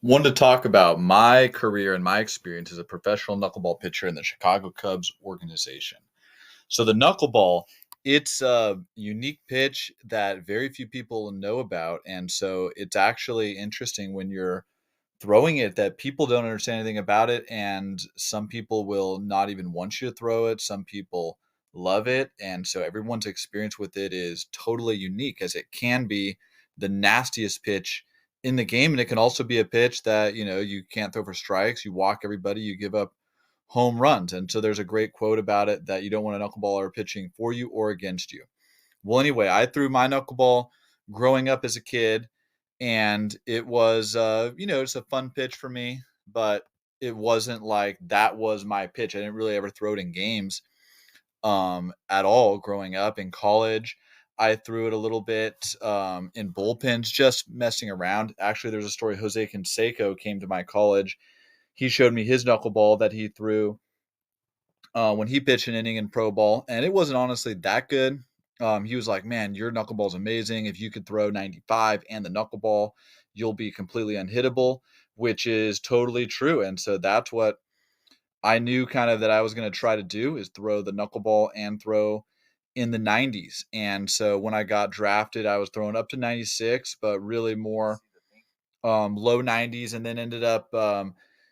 Wanted to talk about my career and my experience as a professional knuckleball pitcher in the Chicago Cubs organization. So the knuckleball, it's a unique pitch that very few people know about, and so it's actually interesting when you're throwing it that people don't understand anything about it, and some people will not even want you to throw it. Some people love it, and so everyone's experience with it is totally unique, as it can be the nastiest pitch in the game, and it can also be a pitch that you can't throw for strikes. You walk everybody, you give up home runs, and so there's a great quote about it that you don't want a knuckleballer pitching for you or against you. Well, anyway, I threw my knuckleball growing up as a kid, and it was, it's a fun pitch for me, but it wasn't like that was my pitch. I didn't really ever throw it in games at all growing up. In college, I threw it a little bit in bullpens, just messing around. Actually, there's a story. Jose Canseco came to my college. He showed me his knuckleball that he threw when he pitched an inning in pro ball, and it wasn't honestly that good. He was like, "Man, your knuckleball's amazing. If you could throw 95 and the knuckleball, you'll be completely unhittable," which is totally true. And so that's what I knew kind of that I was going to try to do is throw the knuckleball and throw in the 90s. And so when I got drafted, I was throwing up to 96, but really more low 90s, and then ended up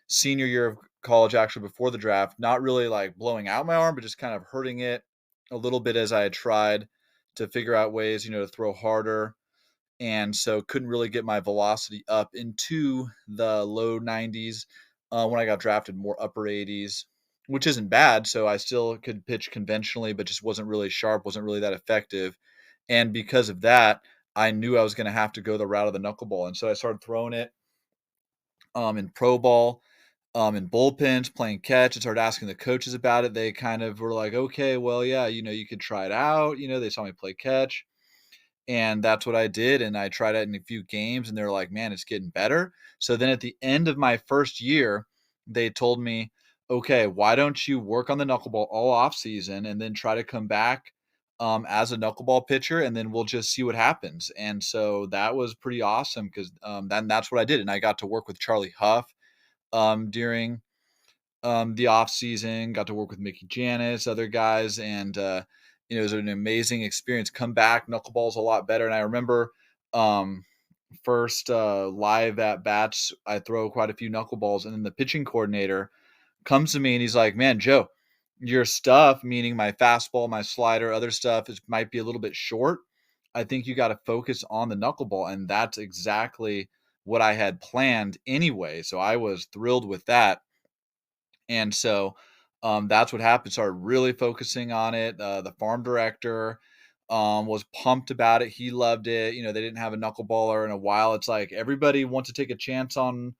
senior year of college, actually before the draft, not really like blowing out my arm, but just kind of hurting it a little bit as I had tried to figure out ways, to throw harder. And so couldn't really get my velocity up into the low 90s when I got drafted, more upper 80s, which isn't bad. So I still could pitch conventionally, but just wasn't really sharp, wasn't really that effective. And because of that, I knew I was going to have to go the route of the knuckleball. And so I started throwing it in pro ball, in bullpens, playing catch, and started asking the coaches about it. They kind of were like, okay, well, yeah, you could try it out. They saw me play catch. And that's what I did. And I tried it in a few games, and they're like, man, it's getting better. So then at the end of my first year, they told me, okay, why don't you work on the knuckleball all off season and then try to come back as a knuckleball pitcher, and then we'll just see what happens. And so that was pretty awesome because that's what I did. And I got to work with Charlie Huff during the off season, got to work with Mickey Janis, other guys, and it was an amazing experience. Come back, knuckleball's a lot better. And I remember um, first live at bats, I throw quite a few knuckleballs, and then the pitching coordinator comes to me and he's like, "Man, Joe, your stuff, meaning my fastball, my slider, other stuff, is might be a little bit short. I think you got to focus on the knuckleball," and that's exactly what I had planned anyway. So I was thrilled with that. And so that's what happened. Started really focusing on it. The farm director was pumped about it. He loved it. They didn't have a knuckleballer in a while. It's like everybody wants to take a chance on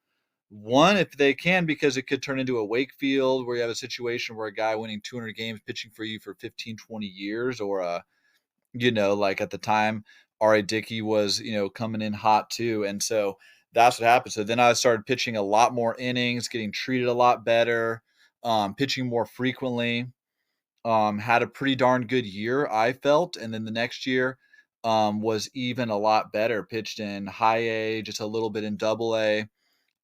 one if they can, because it could turn into a Wakefield where you have a situation where a guy winning 200 games pitching for you for 15, 20 years, or like at the time, R.A. Dickey was, coming in hot too. And so that's what happened. So then I started pitching a lot more innings, getting treated a lot better, pitching more frequently, had a pretty darn good year, I felt. And then the next year was even a lot better, pitched in high A, just a little bit in double A,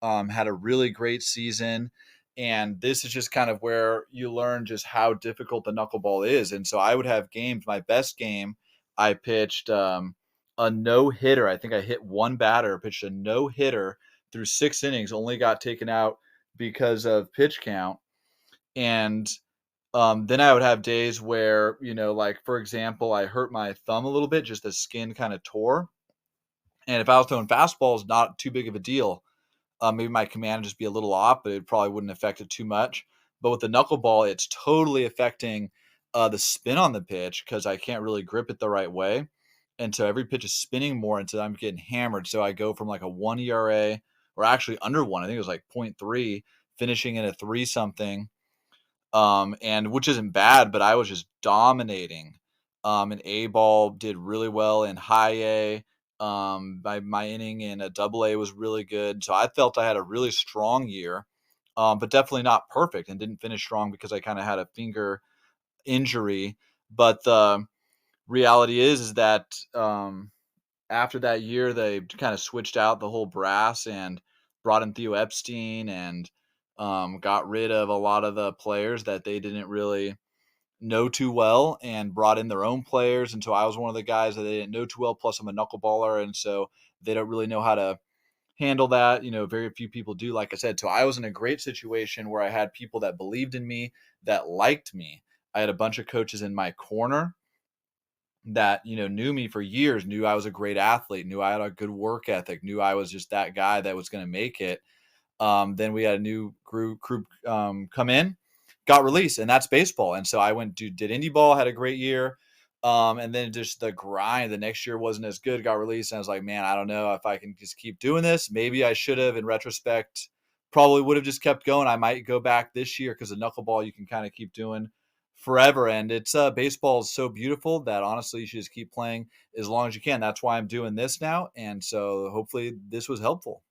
had a really great season. And this is just kind of where you learn just how difficult the knuckleball is. And so I would have games, my best game, I pitched a no hitter. I think I hit one batter, pitched a no hitter through 6 innings, only got taken out because of pitch count. And then I would have days where, like for example, I hurt my thumb a little bit, just the skin kind of tore. And if I was throwing fastballs, not too big of a deal. Maybe my command would just be a little off, but it probably wouldn't affect it too much. But with the knuckleball, it's totally affecting the spin on the pitch because I can't really grip it the right way. And so every pitch is spinning more, and so I'm getting hammered. So I go from like a 1 ERA, or actually under one, I think it was like point 0.3, finishing in a 3 something, and which isn't bad, but I was just dominating. And A ball did really well in high A. My inning in a double A was really good. So I felt I had a really strong year, but definitely not perfect, and didn't finish strong because I kind of had a finger injury. But the reality is that after that year, they kind of switched out the whole brass, and brought in Theo Epstein and got rid of a lot of the players that they didn't really know too well and brought in their own players. And so I was one of the guys that they didn't know too well. Plus, I'm a knuckleballer, and so they don't really know how to handle that. Very few people do, like I said. So I was in a great situation where I had people that believed in me, that liked me. I had a bunch of coaches in my corner that knew me for years, knew I was a great athlete, knew I had a good work ethic, knew I was just that guy that was going to make it. Then we had a new group come in, got released, and that's baseball. And so I did indie ball, had a great year. And then just the grind the next year wasn't as good, got released. And I was like, man, I don't know if I can just keep doing this. Maybe I should have, in retrospect, probably would have just kept going. I might go back this year because the knuckleball you can kind of keep doing forever. And it's baseball is so beautiful that honestly you should just keep playing as long as you can. That's why I'm doing this now. And so hopefully this was helpful.